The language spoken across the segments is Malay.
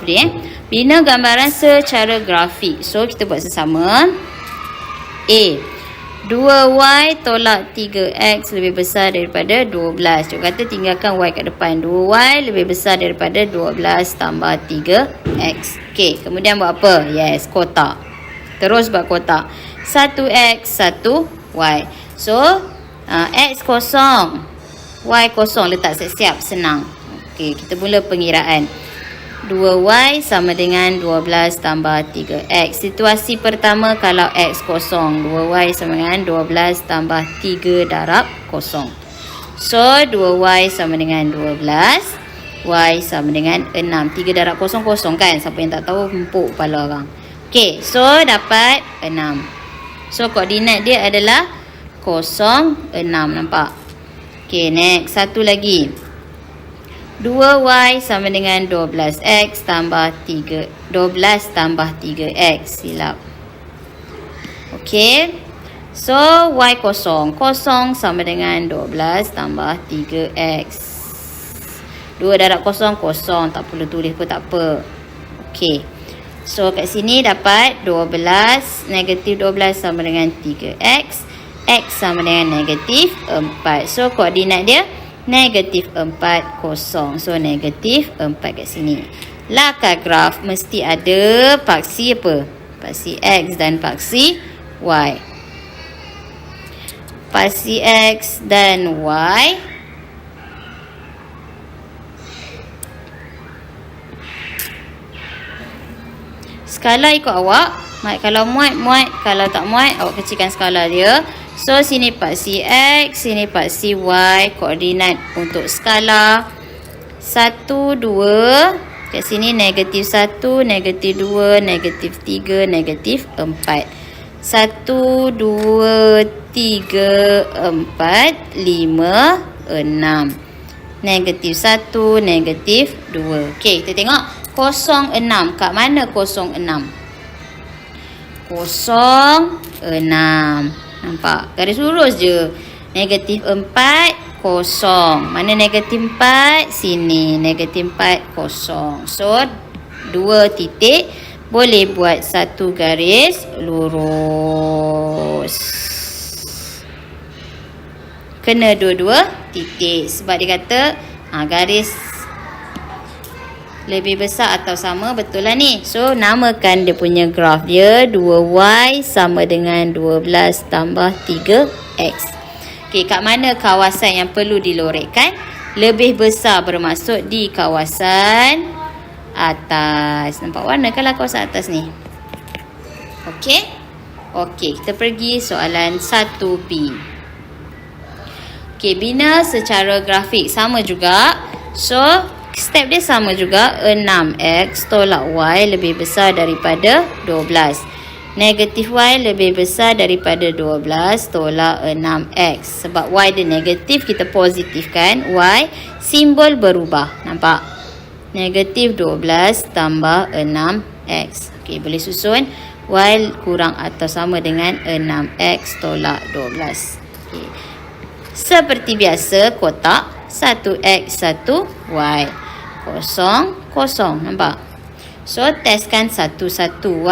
dia. Bina gambaran secara grafik. So kita buat sesama. A, 2y tolak 3x lebih besar daripada 12. Cuk kata tinggalkan y kat depan. 2y lebih besar daripada 12 tambah 3x. Okey, kemudian buat apa? Yes, kotak. Terus buat kotak. 1x, 1y. So, x kosong, y kosong. Letak siap-siap, senang. Okey, kita mula pengiraan. 2y sama dengan 12 tambah 3x. Situasi pertama kalau x kosong. 2y sama dengan 12 tambah 3 darab kosong. So, 2y sama dengan 12. Y sama dengan 6. 3 darab kosong, kosong kan? Siapa yang tak tahu, empuk kepala orang. Okey, so dapat 6. So, koordinat dia adalah 0, 6. Nampak? Okey, next. Satu lagi. 2y sama dengan 12x tambah 3. 12 tambah 3x. Silap. Okey. So, y kosong. Kosong sama dengan 12 tambah 3x. 2 darab kosong, kosong. Tak perlu tulis pun tak apa. Okey. So, kat sini dapat 12. Negatif 12 sama dengan 3x. X sama dengan negatif 4. So, koordinat dia negatif 4, 0. So, negatif 4 kat sini. Lakar graf mesti ada paksi apa? Paksi X dan paksi Y. Paksi X dan Y. Skala ikut awak. Kalau muat, muat. Kalau tak muat, awak kecilkan skala dia. So, sini paksi X, sini paksi Y. Koordinat untuk skala 1, 2. Kat sini negatif 1, negatif 2, negatif 3, negatif 4. 1, 2, 3, 4, 5, 6. Negatif 1, negatif 2. Okey, kita tengok 0, 6. Kat mana 0, 6? 0, 6. Nampak? Garis lurus je. Negatif 4, 0. Mana negatif 4? Sini. Negatif 4, 0. So, 2 titik. Boleh buat satu garis lurus. Kena dua-dua titik. Sebab dia kata garis lebih besar atau sama, betul lah ni. So, namakan dia punya graf dia 2y sama dengan 12 tambah 3x. Okey, kat mana kawasan yang perlu dilorekkan? Lebih besar bermaksud di kawasan atas. Nampak warna kalau kawasan atas ni. Okey. Okey, kita pergi soalan 1B. Okey, bina secara grafik sama juga. So, step dia sama juga. 6x tolak y lebih besar daripada 12. Negatif y lebih besar daripada 12 tolak 6x. Sebab y dia negatif, kita positifkan y. Simbol berubah. Nampak? Negatif 12 tambah 6x. Okey, boleh susun. Y kurang atau sama dengan 6x tolak 12. Okey. Seperti biasa, kotak 1x, 1y. 0, 0. Nampak? So, testkan satu-satu.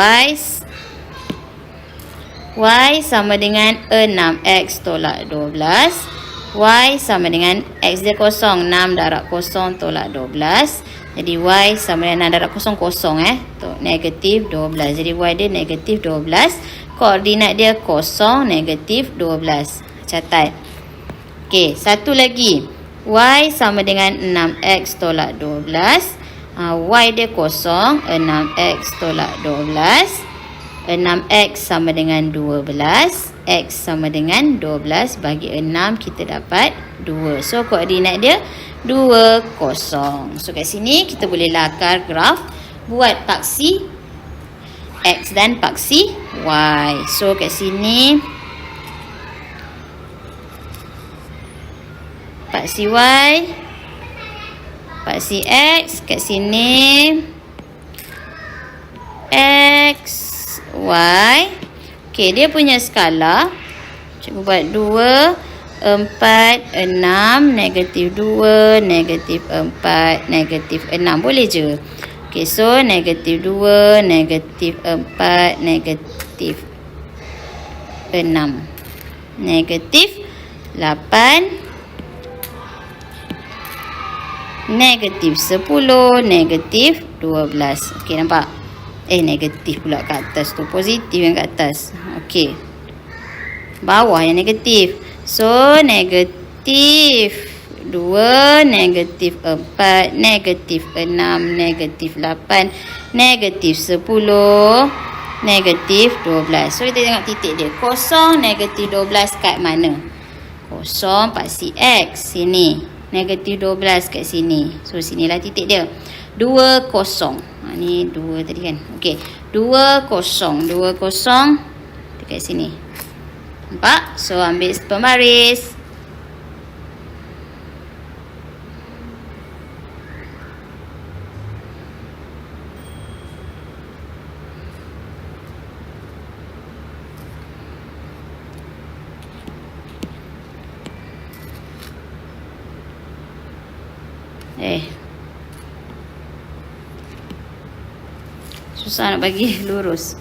Y sama dengan 6x tolak 12. Y sama dengan x dia 0. 6 darab 0 tolak 12. Jadi, y sama dengan 6 darab 0, 0. Negatif 12. Jadi, y dia negatif 12. Koordinat dia 0, negatif 12. Catat. Okey, satu lagi. Y sama dengan 6x tolak 12. Y dia 0. 6x tolak 12. 6x sama dengan 12. X sama dengan 12 bagi 6, kita dapat 2. So, koordinat dia 2, 0. So, kat sini kita boleh lakar graf. Buat paksi X dan paksi Y. So, kat sini paksi Y, paksi X. Kat sini X, Y. Okey, dia punya skala. Cikgu buat 2, 4, 6, negatif 2, negatif 4, negatif 6. Boleh je. Okay, so negatif 2, negatif 4, negatif 6, negatif 8, negatif 10, negatif 12. Okey, nampak? Negatif pula kat atas tu. Positif yang kat atas. Okey. Bawah yang negatif. So, negatif 2, negatif 4, negatif 6, negatif 8, negatif 10, negatif 12. So, kita tengok titik dia. Kosong, negatif 12 kat mana? Kosong, paksi X. Sini. Negatif 12 kat sini. So, sinilah titik dia. 2, kosong. Ni 2 tadi kan. Okey. 2, kosong. 2, kosong. Dekat sini. Nampak? So, ambil pembaris. Susah nak bagi lurus.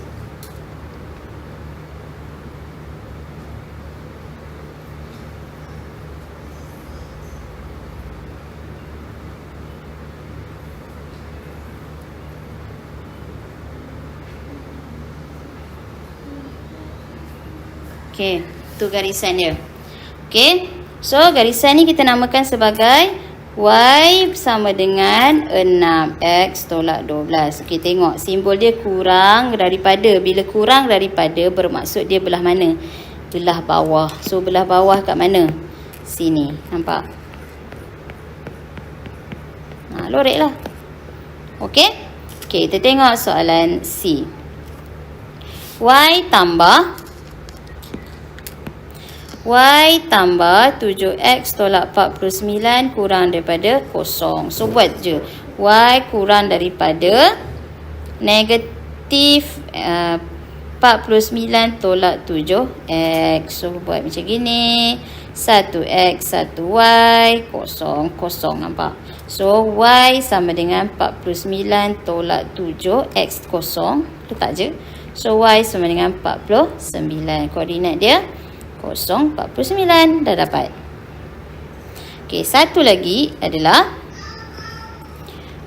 Okey, tu garisan dia. Okey. So, garisan ni kita namakan sebagai Y sama dengan 6X tolak 12. Okey, tengok simbol dia kurang daripada. Bila kurang daripada bermaksud dia belah mana? Belah bawah. So, belah bawah kat mana? Sini. Nampak? Lorek lah. Okey? Okey, kita tengok soalan C. Y tambah 7X tolak 49 kurang daripada 0. So, buat je. Y kurang daripada negatif 49 tolak 7X. So, buat macam gini. 1X, 1Y, 0, 0. Nampak? So, Y sama dengan 49 tolak 7X, 0. Letak je. So, Y sama dengan 49. Koordinat dia 0, 49. Dah dapat. Okey, satu lagi adalah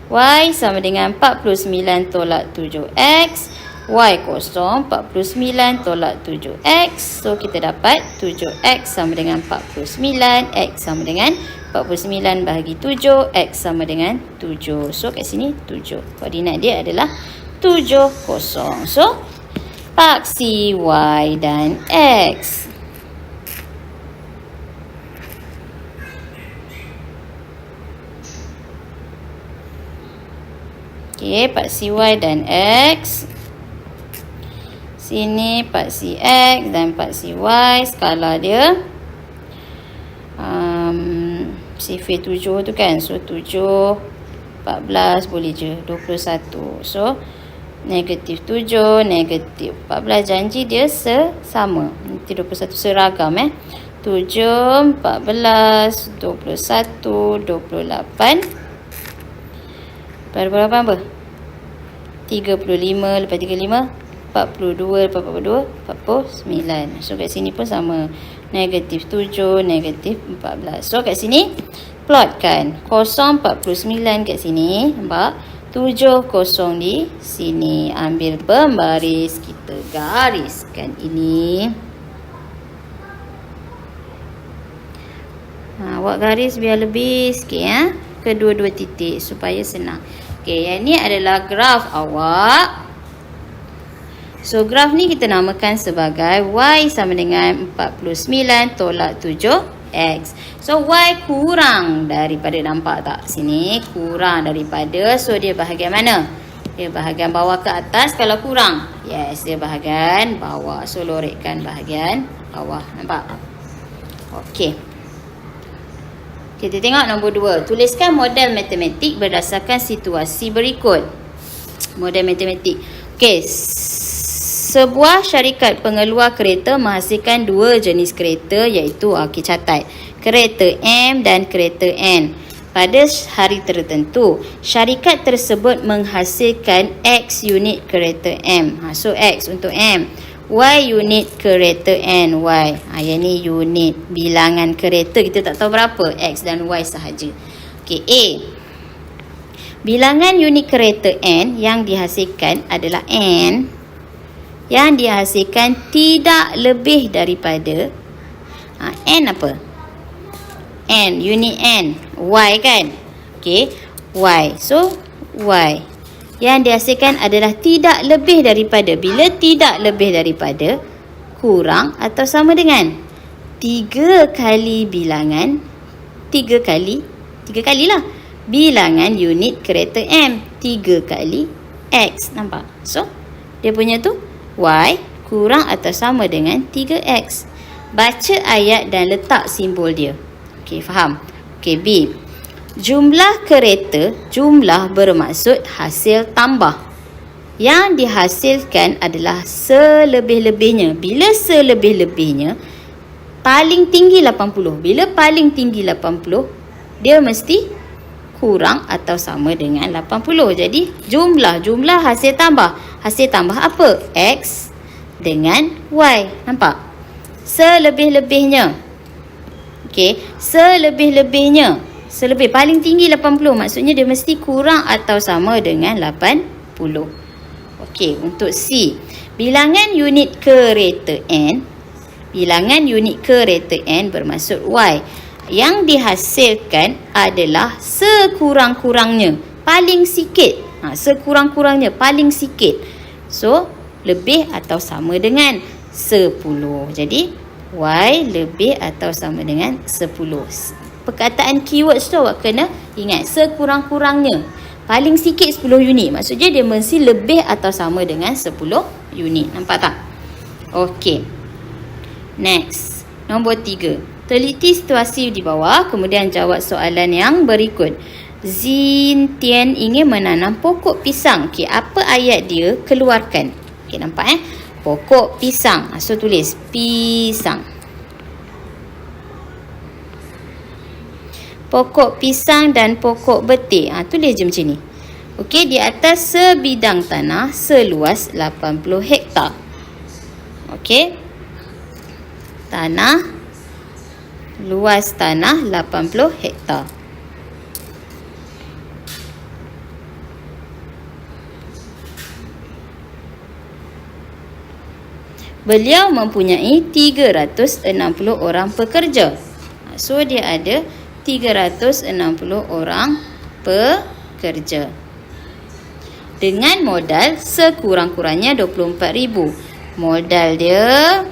Y sama dengan 49 tolak 7X. Y kosong, 49 tolak 7X. So, kita dapat 7X sama dengan 49. X sama dengan 49 bahagi 7. X sama dengan 7. So, kat sini 7. Koordinat dia adalah 7, 0. So, paksi Y dan X. Okey, paksi Y dan X. Sini paksi X dan paksi Y. Skala dia sifir 7 tu kan. So, 7, 14 boleh je. 21. So, negatif 7, negatif 14. Janji dia sama. Nanti 21 seragam 7, 14, 21, 28. Lepas 28 apa? 35, lepas 35, 42, lepas 42, 49. So, kat sini pun sama. Negatif 7, negatif 14. So, kat sini, plotkan. 0, 49 kat sini. Nampak? 7, 0 di sini. Ambil pembaris. Kita gariskan ini. Awak garis biar lebih sikit kedua-dua titik supaya senang. Okey, yang ni adalah graf awak. So, graf ni kita namakan sebagai Y sama dengan 49 tolak 7X. So, Y kurang daripada, nampak tak? Sini kurang daripada. So, dia bahagian mana? Dia bahagian bawah ke atas kalau kurang? Yes, dia bahagian bawah. So, lorekkan bahagian bawah. Nampak? Okey. Kita tengok nombor 2. Tuliskan model matematik berdasarkan situasi berikut. Model matematik. Okey. Sebuah syarikat pengeluar kereta menghasilkan dua jenis kereta iaitu, okey, catat. Kereta M dan kereta N. pada hari tertentu. Syarikat tersebut menghasilkan X unit kereta M. So X untuk M. Y unit kereta N. Y. Yang ni unit bilangan kereta. Kita tak tahu berapa. X dan Y sahaja. Okey, A. Bilangan unit kereta N yang dihasilkan adalah N. Yang dihasilkan tidak lebih daripada N apa? N, unit N. Y kan? Okey, Y. So, Y. Yang dihasilkan adalah tidak lebih daripada. Bila tidak lebih daripada, kurang atau sama dengan 3 kali bilangan 3 kali lah bilangan unit kereta M. 3 kali X. Nampak? So, dia punya tu Y kurang atau sama dengan 3X. Baca ayat dan letak simbol dia. Okey, faham? Okey, B. Jumlah kereta, jumlah bermaksud hasil tambah. Yang dihasilkan adalah selebih-lebihnya. Bila selebih-lebihnya, paling tinggi 80. Bila paling tinggi 80, dia mesti kurang atau sama dengan 80. Jadi, jumlah hasil tambah. Hasil tambah apa? X dengan Y. Nampak? Selebih-lebihnya. Okey, selebih-lebihnya. Selebih paling tinggi 80, maksudnya dia mesti kurang atau sama dengan 80. Okey, untuk C. Bilangan unit kereta N. Bilangan unit kereta N bermaksud Y. Yang dihasilkan adalah sekurang-kurangnya. Paling sikit. Sekurang-kurangnya, paling sikit. So, lebih atau sama dengan 10. Jadi, Y lebih atau sama dengan 10. Perkataan keywords tu awak kena ingat. Sekurang-kurangnya. Paling sikit 10 unit. Maksudnya dia mesti lebih atau sama dengan 10 unit. Nampak tak? Okey. Next. Nombor 3. Teliti situasi di bawah. Kemudian jawab soalan yang berikut. Zintian ingin menanam pokok pisang. Okey, apa ayat dia keluarkan? Okey, nampak pokok pisang. So, tulis pisang. Pokok pisang dan pokok betik. Tulis je macam ni. Okey, di atas sebidang tanah seluas 80 hektar. Okey. Luas tanah 80 hektar. Beliau mempunyai 360 orang pekerja. So, dia ada 360 orang pekerja. Dengan modal sekurang-kurangnya 24,000. Modal dia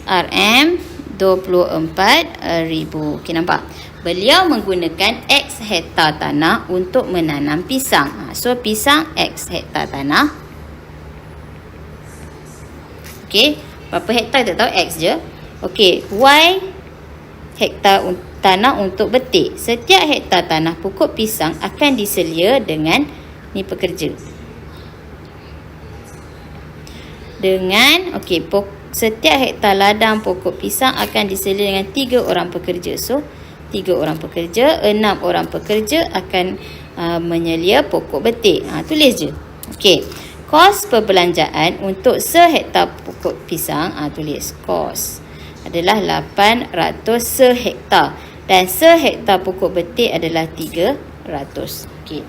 RM 24,000. Okey, nampak? Beliau menggunakan X hektar tanah untuk menanam pisang. So, pisang X hektar tanah. Okey, berapa hektar tak tahu, X je. Okey, Y hektar tanah untuk betik. Setiap hektar tanah pokok pisang akan diselia dengan ni pekerja. Dengan setiap hektar ladang pokok pisang akan diselia dengan 3 orang pekerja. So, 3 orang pekerja, 6 orang pekerja akan menyelia pokok betik. Tulis je. Okey. Kos perbelanjaan untuk sehektar pokok pisang, tulis kos adalah 800 sehektar dan sehektar pokok betik adalah 300. Okey.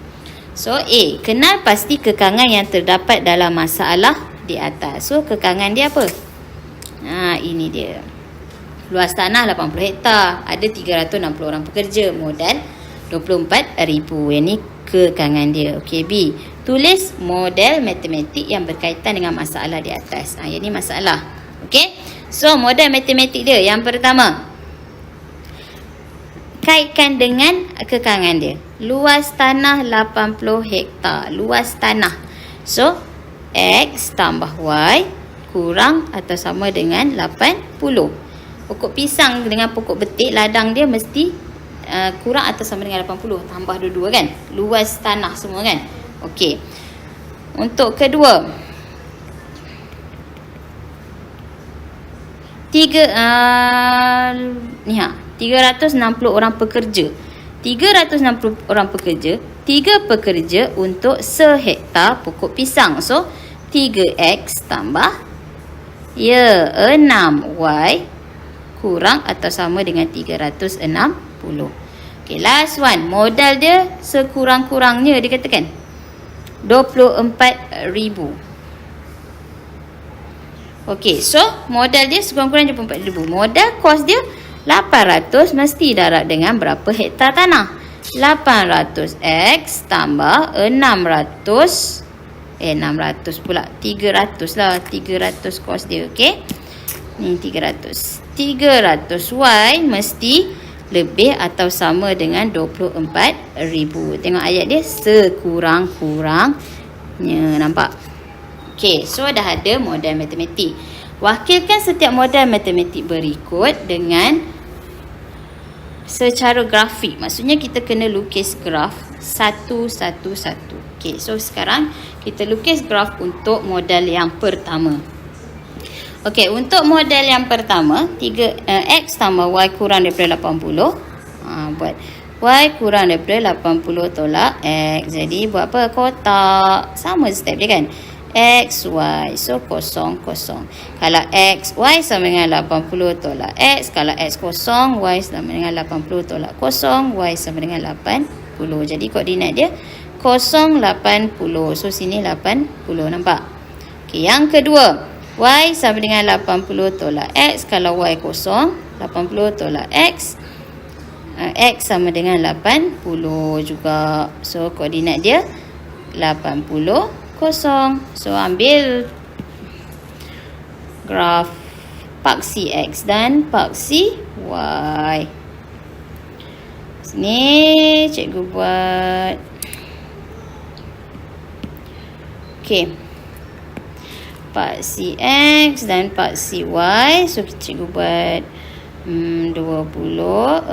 So, A. Kenal pasti kekangan yang terdapat dalam masalah di atas. So, kekangan dia apa? Ini dia. Luas tanah 80 hektar, ada 360 orang pekerja, modal 24,000. Yang ni kekangan dia. Okey, B. Tulis model matematik yang berkaitan dengan masalah di atas. Yang ni masalah. Okey. So, model matematik dia yang pertama. Kaitkan dengan kekangan dia. Luas tanah 80 hektar. Luas tanah. So, X tambah Y kurang atau sama dengan 80. Pokok pisang dengan pokok betik, ladang dia mesti kurang atau sama dengan 80. Tambah dua-dua kan. Luas tanah semua kan. Okey. Untuk kedua. 360 orang pekerja. 360 orang pekerja, 3 pekerja untuk sehektar pokok pisang. So, 3X tambah 6Y kurang atau sama dengan 360. Okay, last one. Modal dia sekurang-kurangnya dia katakan 24,000. Okay, so modal dia sekurang-kurangnya 24,000. Modal kos dia 800, mesti darab dengan berapa hektar tanah? 800X tambah 600 pula 300 lah. 300 kos dia, okey. Ni 300. 300Y mesti lebih atau sama dengan 24,000. Tengok ayat dia, sekurang-kurangnya. Nampak? Okey, so dah ada modal matematik. Wakilkan setiap modal matematik berikut dengan secara grafik. Maksudnya kita kena lukis graf satu-satu-satu. Okey, so sekarang kita lukis graf untuk modal yang pertama. Okey, untuk modal yang pertama, X tambah Y kurang daripada 80. Buat Y kurang daripada 80 tolak X. Jadi buat apa? Kotak. Sama step dia kan? X, Y. So, kosong, kosong. Kalau X, Y sama dengan 80 tolak X. Kalau X kosong, Y sama dengan 80 tolak kosong. Y sama dengan 80. Jadi, koordinat dia 0, 80. So, sini 80. Nampak? Okay, yang kedua. Y sama dengan 80 tolak X. Kalau Y kosong, 80 tolak X. X sama dengan 80 juga. So, koordinat dia 80. Kosong. So, ambil graf paksi X dan paksi Y. Sini cikgu buat. Okey. Paksi X dan paksi Y. So, cikgu buat 20, 40,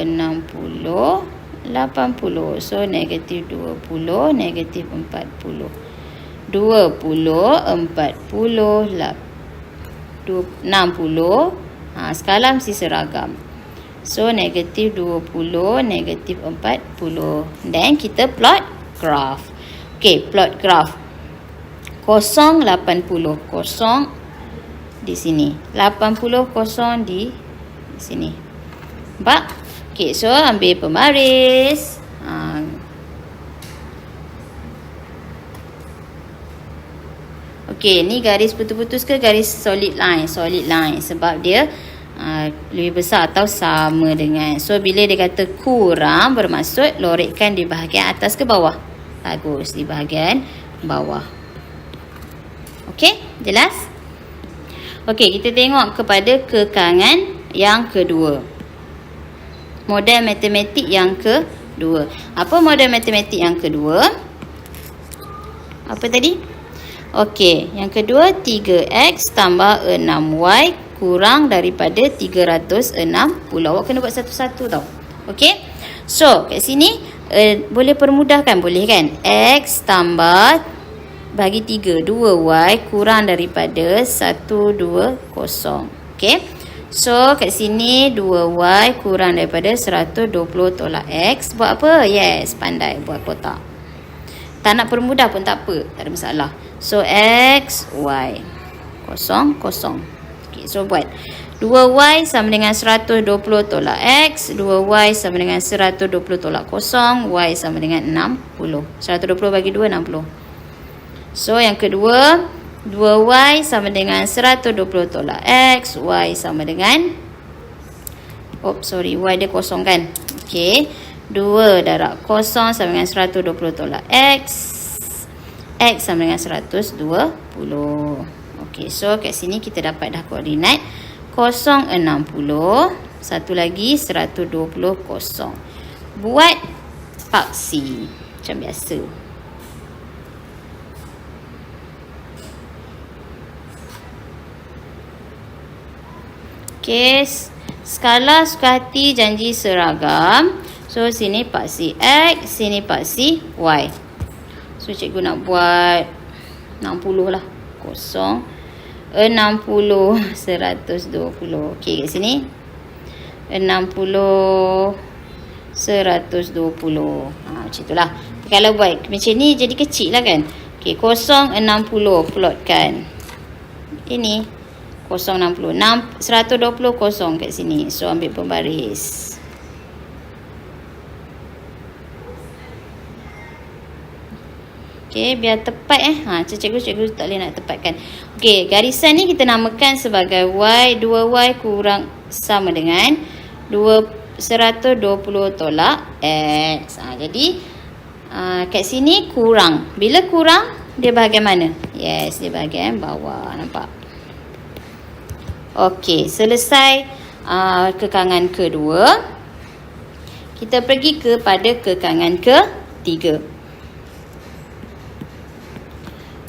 60, 80. So, negatif 20, negatif 40. 20, 40, 60. Skala mesti seragam. So, negatif 20, negatif 40. Dan kita plot graf. Okay, plot graf. 0, 80. Kosong di sini. 80, kosong di sini. Nampak? Okay, so ambil pembaris. Okay, ni garis putus-putus ke garis solid line? Solid line. Sebab dia lebih besar atau sama dengan. So, bila dia kata kurang, bermaksud lorekkan di bahagian atas ke bawah? Bagus, di bahagian bawah. Okay, jelas? Okay, kita tengok kepada kekangan yang kedua. Model matematik yang kedua. Apa model matematik yang kedua? Apa tadi? Okey, yang kedua 3X tambah 6Y kurang daripada 360. Awak kena buat satu-satu tau. Okey. So, kat sini boleh permudahkan, boleh kan? X tambah bagi 3, 2Y kurang daripada 120. Okey. So, kat sini 2Y kurang daripada 120 tolak X. Buat apa? Yes, pandai buat kotak. Tak nak permudah pun tak apa. Tak ada masalah. So, X, Y. 0, 0. Okay, so buat. 2Y sama dengan 120 tolak X. 2Y sama dengan 120 tolak 0. Y sama dengan 60. 120 bagi 2, 60. So, yang kedua. 2Y sama dengan 120 tolak X. Y sama dengan Y dia kosong kan. Okay, 2 darab 0 sama dengan 120 tolak X. X sama dengan 120. Okay, so kat sini kita dapat dah koordinat 0, 60. Satu lagi 120, 0. Buat paksi macam biasa. Okay, skala suka hati janji seragam. So, sini paksi X, sini paksi Y. So, cikgu nak buat 60 lah. 0, 60, 120. Okay, kat sini. 60, 120. Macam itulah. Kalau buat macam ni jadi kecil lah kan. Okey, 0, 60 plotkan. Ini 0, 60. 120 kosong kat sini. So ambil pembaris. Okey, biar tepat cikgu tak boleh nak tepatkan. Okey, garisan ni kita namakan sebagai Y. 2Y kurang sama dengan 120 tolak X. Jadi kat sini kurang. Bila kurang, dia bahagian mana? Yes, dia bahagian bawah. Nampak? Okey, selesai kekangan kedua. Kita pergi kepada kekangan ketiga.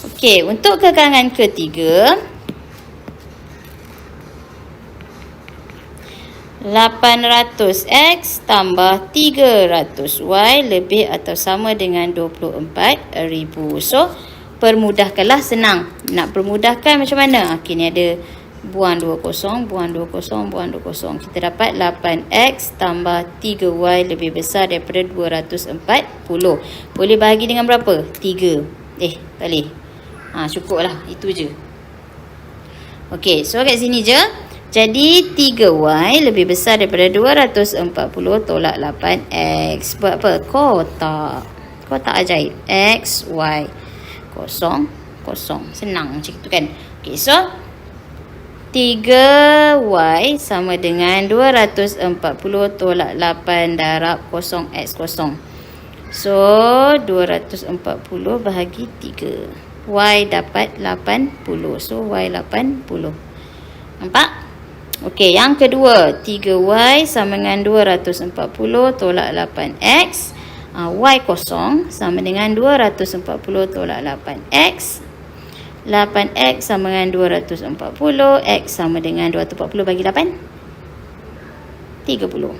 Okey, untuk kekangan ketiga, 800X tambah 300Y lebih atau sama dengan 24,000. So, permudahkanlah, senang. Nak permudahkan macam mana? Okey, ni ada buang 2 kosong, buang 2 kosong, buang 2 kosong. Kita dapat 8X tambah 3Y lebih besar daripada 240. Boleh bahagi dengan berapa? 3. Tak boleh. Cukup lah. Itu je. Okey, so kat sini je. Jadi 3Y lebih besar daripada 240 tolak 8X. Buat apa? Kotak. Kotak ajaib. X, Y. Kosong, kosong. Senang macam itu kan. Okey, so 3Y sama dengan 240 tolak 8 darab 0X kosong. So 240 bahagi 3. Y dapat 80. So Y 80. Nampak? Okey, yang kedua, 3Y sama dengan 240 tolak 8X. Y kosong sama dengan 240 tolak 8X. 8X sama dengan 240. X sama dengan 240 bagi 8. 30.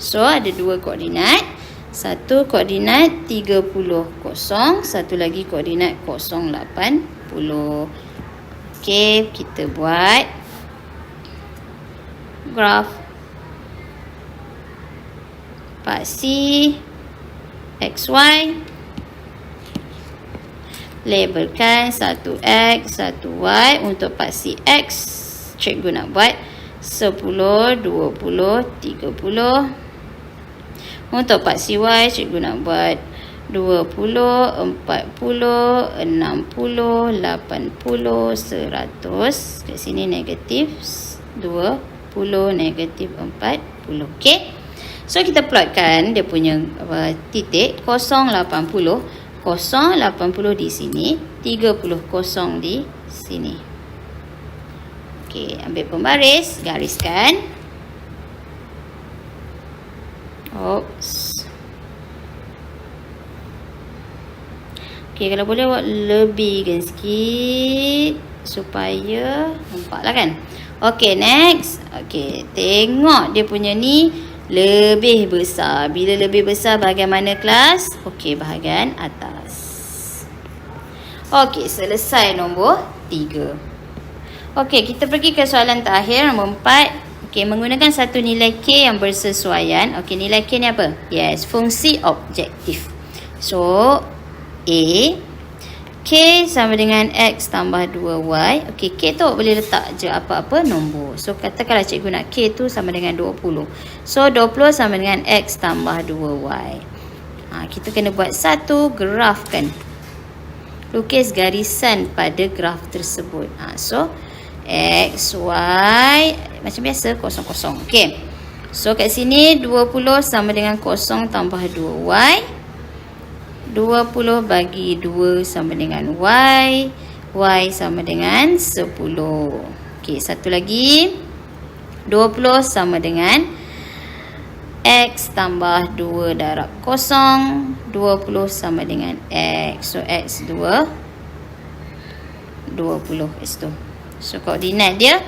So, ada dua koordinat. Satu koordinat 30, kosong. Satu lagi koordinat 0, 80. Okey, kita buat graf. Paksi XY. Labelkan 1X, 1Y. Untuk paksi X, cikgu nak buat 10, 20, 30. Untuk paksi Y, cikgu nak buat 20, 40, 60, 80, 100. Kat sini negatif 20, negatif 40. Okey. So, kita plotkan dia punya titik 080. 080 di sini. 30 kosong di sini. Okey, ambil pembaris. Gariskan. Oops. Okey, kalau boleh buat lebihkan sikit supaya nampaklah kan. Okey, next. Okey, tengok dia punya ni lebih besar. Bila lebih besar bahagian mana kelas? Okey, bahagian atas. Okey, selesai nombor 3. Okey, kita pergi ke soalan terakhir nombor 4. Okey, menggunakan satu nilai K yang bersesuaian. Okey, nilai K ni apa? Yes, fungsi objektif. So, A, K sama dengan X tambah 2Y. Okey, K tu boleh letak je apa-apa nombor. So, katakanlah cikgu nak K tu sama dengan 20. So, 20 sama dengan X tambah 2Y. Kita kena buat satu graf kan. Lukis garisan pada graf tersebut. So, X, Y, macam biasa, 0, 0. Okey. So, kat sini 20 sama dengan 0 tambah 2Y. 20 bagi 2 sama dengan Y. Y sama dengan 10. Okey, satu lagi. 20 sama dengan X tambah 2 darab 0. 20 sama dengan X. So, X 2. 20 X tu. So, koordinat dia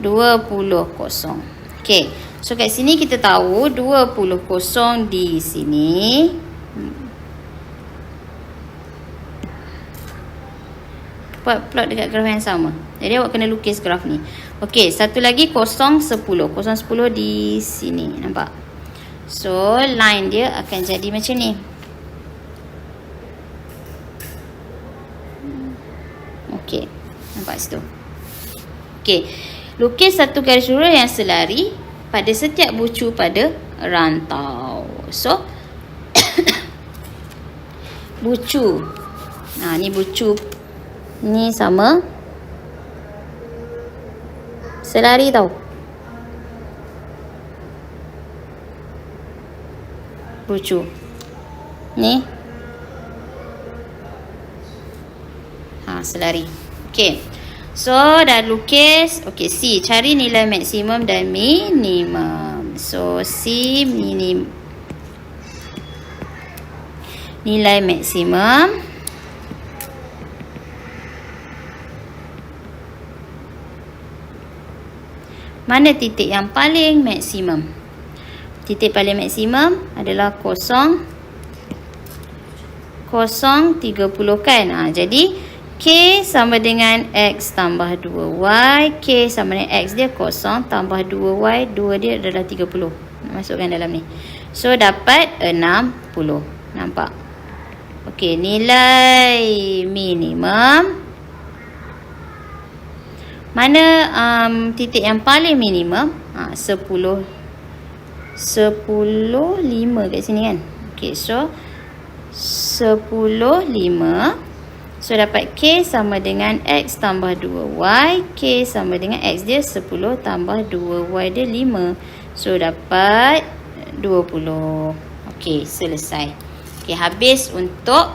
20, 0. Okey. So, kat sini kita tahu 20, 0 di sini. buat plot dekat graf yang sama. Jadi awak kena lukis graf ni. Okey, satu lagi 0, 10. 0, 10 di sini. Nampak? So, line dia akan jadi macam ni. Okey, nampak situ. Okey, lukis satu garis lurus yang selari pada setiap bucu pada rantau. So, bucu. Ni bucu. Ni sama. Selari tau. Bucu. Ni. Selari. Okey. So, dah lukis. Okey, C. Cari nilai maksimum dan minimum. So, C nilai maksimum. Mana titik yang paling maksimum? Titik paling maksimum adalah 0, 0, 30 kan? Jadi, K sama dengan X tambah 2Y. K sama dengan X dia 0 tambah 2Y. 2 dia adalah 30. Masukkan dalam ni. So, dapat 60. Nampak? Okey, nilai minimum. Mana titik yang paling minimum? 10, 5 kat sini kan? Okey, so 10, 5. So, dapat K sama dengan X tambah 2Y. K sama dengan X dia 10 tambah 2Y dia 5. So, dapat 20. Okey, selesai. Okey, habis untuk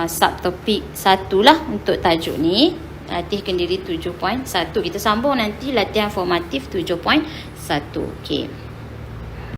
subtopik 1 lah untuk tajuk ni. Latih kendiri 7.1. Kita sambung nanti latihan formatif 7.1. Okey.